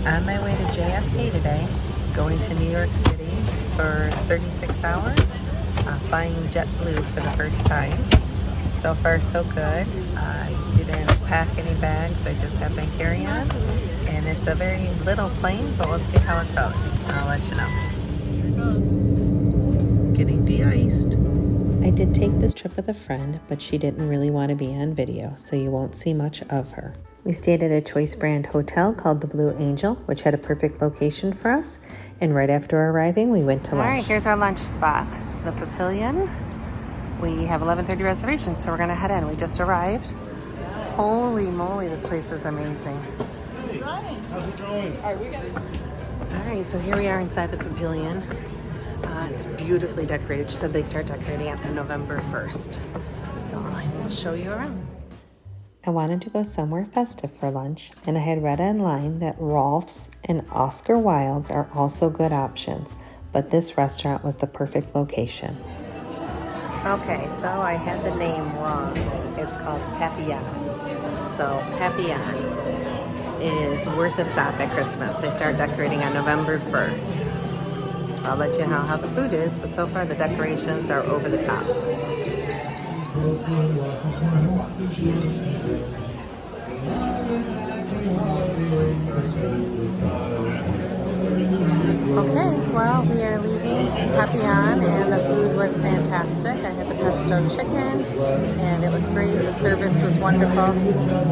On my way to JFK today, going to New York City for 36 hours, flying JetBlue for the first time. So far, so good. I didn't pack any bags, I just have my carry-on. And it's a very little plane, but we'll see how it goes. I'll let you know. Here it goes. Getting de-iced. I did take this trip with a friend, but she didn't really want to be on video, so you won't see much of her. We stayed at a choice brand hotel called the Blue Angel, which had a perfect location for us. And right after arriving, we went to lunch. All right, here's our lunch spot, the Pavilion. We have 11:30 reservations, so we're gonna head in. We just arrived. Holy moly, this place is amazing. How's it going? All right, we got it. All right, so here we are inside the Pavilion. It's beautifully decorated. She said they start decorating it on November 1st. So I will show you around. I wanted to go somewhere festive for lunch, and I had read online that Rolf's and Oscar Wilde's are also good options, but this restaurant was the perfect location. Okay, so I had the name wrong. It's called Pajamas. So Pajamas is worth a stop at Christmas. They start decorating on November 1st. So I'll let you know how the food is, but so far the decorations are over the top. Okay, well, we are leaving Papillon, and the food was fantastic. I had the pesto chicken, and it was great. The service was wonderful.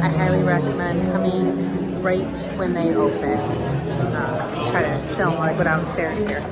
I highly recommend coming right when they open. Try to film while I go downstairs here.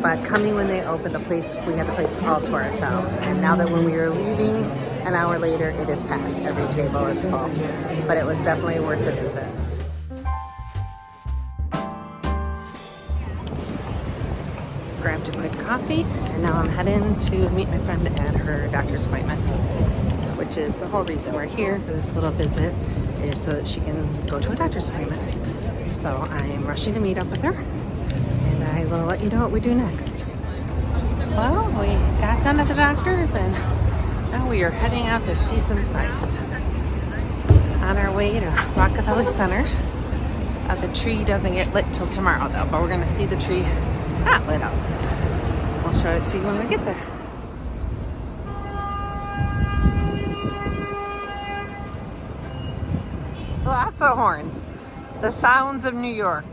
But coming when they open the place, we had the place all to ourselves. And now that when we are leaving, an hour later, it is packed. Every table is full. But it was definitely worth a visit. Grabbed a quick coffee, and now I'm heading to meet my friend at her doctor's appointment, which is the whole reason we're here for this little visit, is so that she can go to a doctor's appointment. So I'm rushing to meet up with her, and I will let you know what we do next. Well, we got done at the doctor's, and now we are heading out to see some sights. On our way to Rockefeller Center. The tree doesn't get lit till tomorrow, though, but we're going to see the tree not lit up. I'll show it to you when we get there. Lots of horns. The sounds of New York.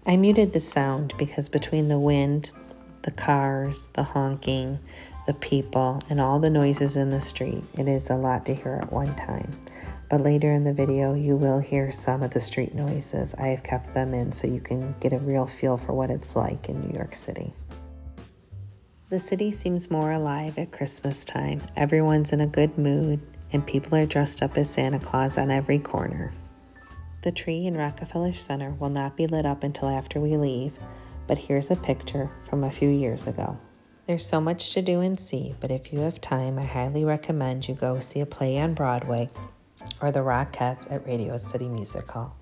I muted the sound because between the wind, the cars, the honking, the people, and all the noises in the street, it is a lot to hear at one time. But later in the video, you will hear some of the street noises. I have kept them in so you can get a real feel for what it's like in New York City. The city seems more alive at Christmas time. Everyone's in a good mood, and people are dressed up as Santa Claus on every corner. The tree in Rockefeller Center will not be lit up until after we leave, but here's a picture from a few years ago. There's so much to do and see, but if you have time, I highly recommend you go see a play on Broadway or the Rockettes at Radio City Music Hall.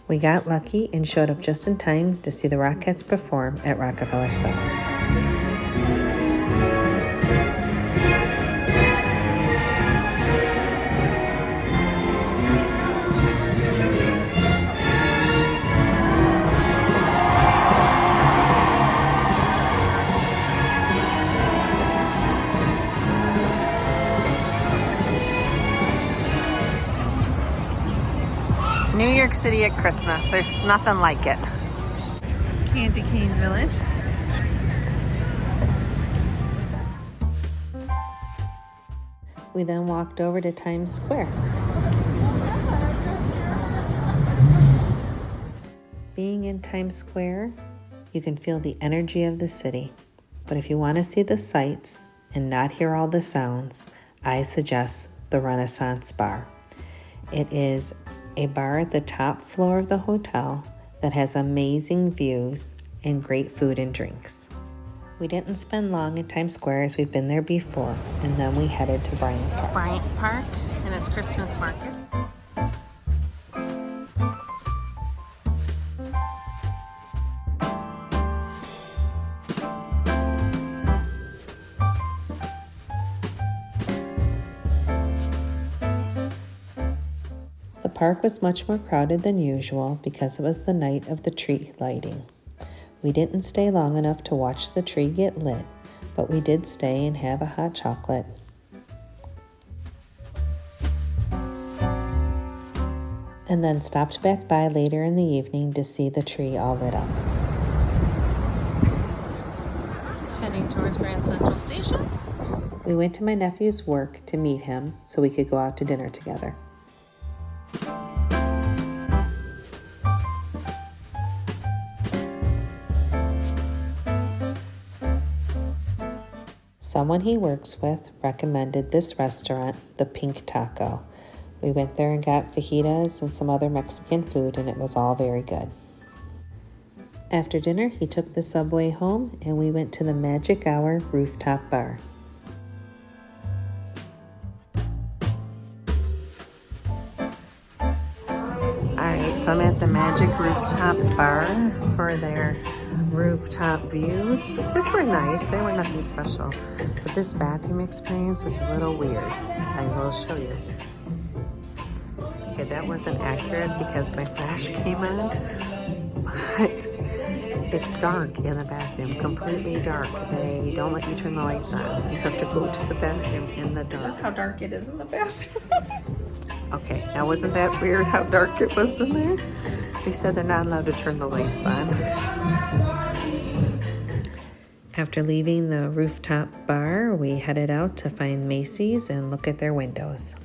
We got lucky and showed up just in time to see the Rockettes perform at Rockefeller Center. New York City at Christmas. There's nothing like it. Candy Cane Village. We then walked over to Times Square. Being in Times Square, you can feel the energy of the city. But if you want to see the sights and not hear all the sounds, I suggest the Renaissance Bar. It is a bar at the top floor of the hotel that has amazing views and great food and drinks. We didn't spend long in Times Square as we've been there before, and then we headed to Bryant Park. Bryant Park and its Christmas markets. The park was much more crowded than usual because it was the night of the tree lighting. We didn't stay long enough to watch the tree get lit, but we did stay and have a hot chocolate. And then stopped back by later in the evening to see the tree all lit up. Heading towards Grand Central Station. We went to my nephew's work to meet him so we could go out to dinner together. Someone he works with recommended this restaurant, the Pink Taco. We went there and got fajitas and some other Mexican food, and it was all very good. After dinner, he took the subway home, and we went to the Magic Hour rooftop bar. Alright, so I'm at the Magic Rooftop Bar for their rooftop views, which were nice. They were nothing special. But this bathroom experience is a little weird. I will show you. Okay, that wasn't accurate because my flash came on. But it's dark in the bathroom, completely dark. They don't let you turn the lights on. You have to go to the bathroom in the dark. This is how dark it is in the bathroom. Okay, now wasn't that weird how dark it was in there? They said they're not allowed to turn the lights on. After leaving the rooftop bar, we headed out to find Macy's and look at their windows.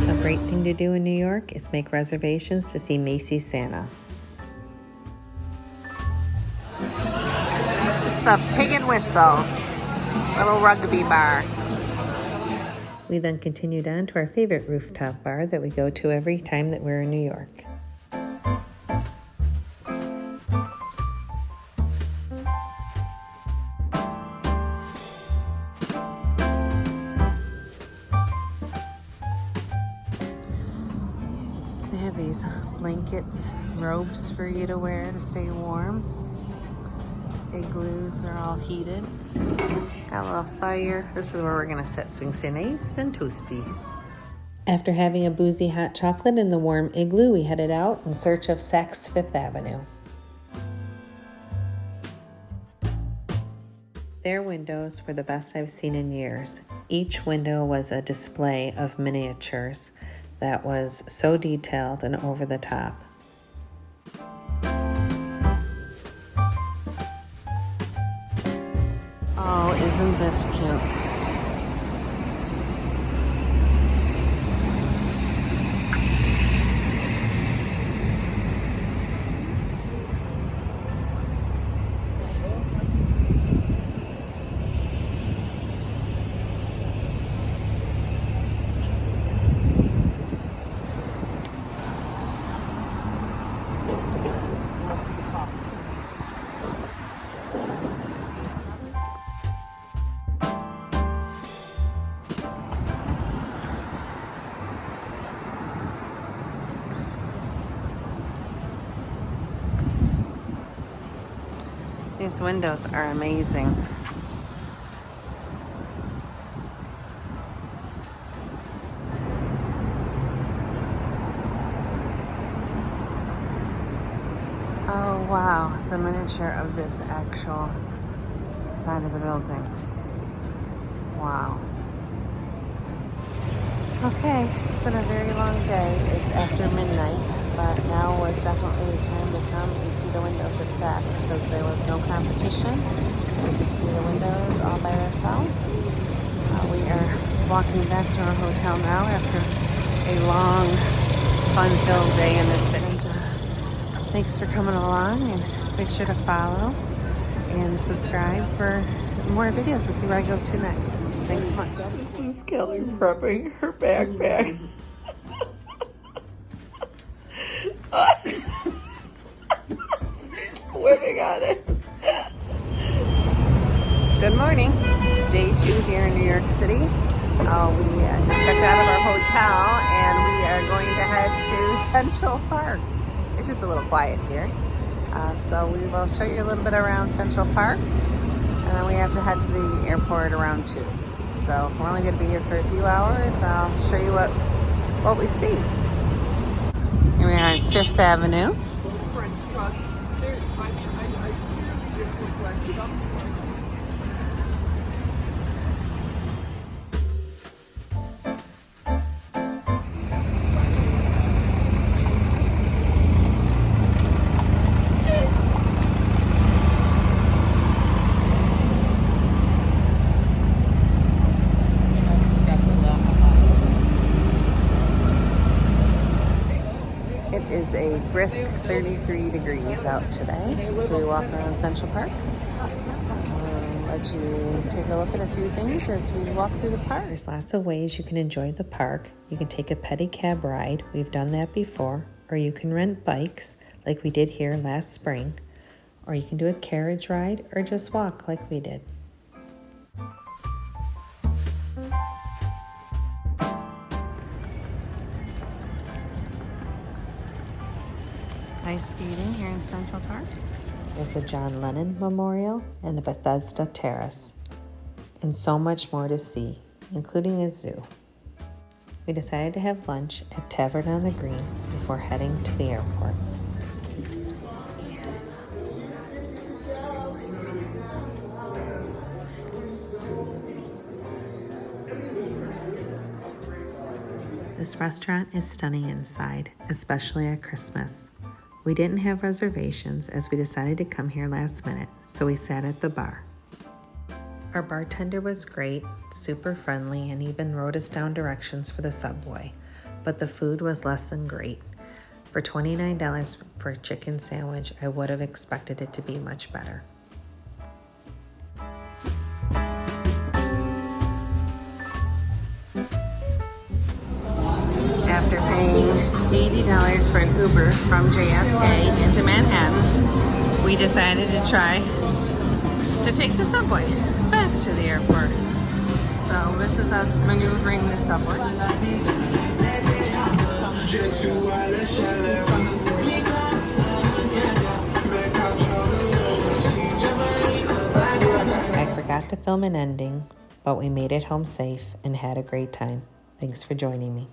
A great thing to do in New York is make reservations to see Macy's Santa. It's the Pig and Whistle, little rugby bar. We then continued on to our favorite rooftop bar that we go to every time that we're in New York. They have these blankets, robes for you to wear to stay warm. Igloos are all heated. Got a little fire. This is where we're gonna sit so we can stay nice and toasty. After having a boozy hot chocolate in the warm igloo, we headed out in search of Saks Fifth Avenue. Their windows were the best I've seen in years. Each window was a display of miniatures that was so detailed and over the top. Oh, isn't this cute? These windows are amazing. Oh wow, it's a miniature of this actual side of the building. Wow. Okay, it's been a very long day. It's after midnight, but now was definitely time to come and see the windows at Saks because there was no competition. We could see the windows all by ourselves. We are walking back to our hotel now after a long, fun-filled day in the city. Thanks for coming along, and make sure to follow and subscribe for more videos to see where I go to next. Thanks so much. This is Kelly prepping her backpack. Whipping on it. Good morning. It's day 2 here in New York City. We just stepped out of our hotel and we are going to head to Central Park. It's just a little quiet here. So we will show you a little bit around Central Park, and then we have to head to the airport around 2. So we're only going to be here for a few hours. I'll show you what we see. Here we are on 5th Avenue. It is a brisk 33 degrees out today as we walk around Central Park. I'll let you take a look at a few things as we walk through the park. There's lots of ways you can enjoy the park. You can take a pedicab ride. We've done that before. Or you can rent bikes like we did here last spring. Or you can do a carriage ride or just walk like we did. Ice skating here in Central Park. There's the John Lennon Memorial and the Bethesda Terrace. And so much more to see, including a zoo. We decided to have lunch at Tavern on the Green before heading to the airport. This restaurant is stunning inside, especially at Christmas. We didn't have reservations as we decided to come here last minute, so we sat at the bar. Our bartender was great, super friendly, and even wrote us down directions for the subway, but the food was less than great. For $29 for a chicken sandwich, I would have expected it to be much better. After paying $80 for an Uber from JFK into Manhattan, we decided to try to take the subway back to the airport. So this is us maneuvering the subway. I forgot to film an ending, but we made it home safe and had a great time. Thanks for joining me.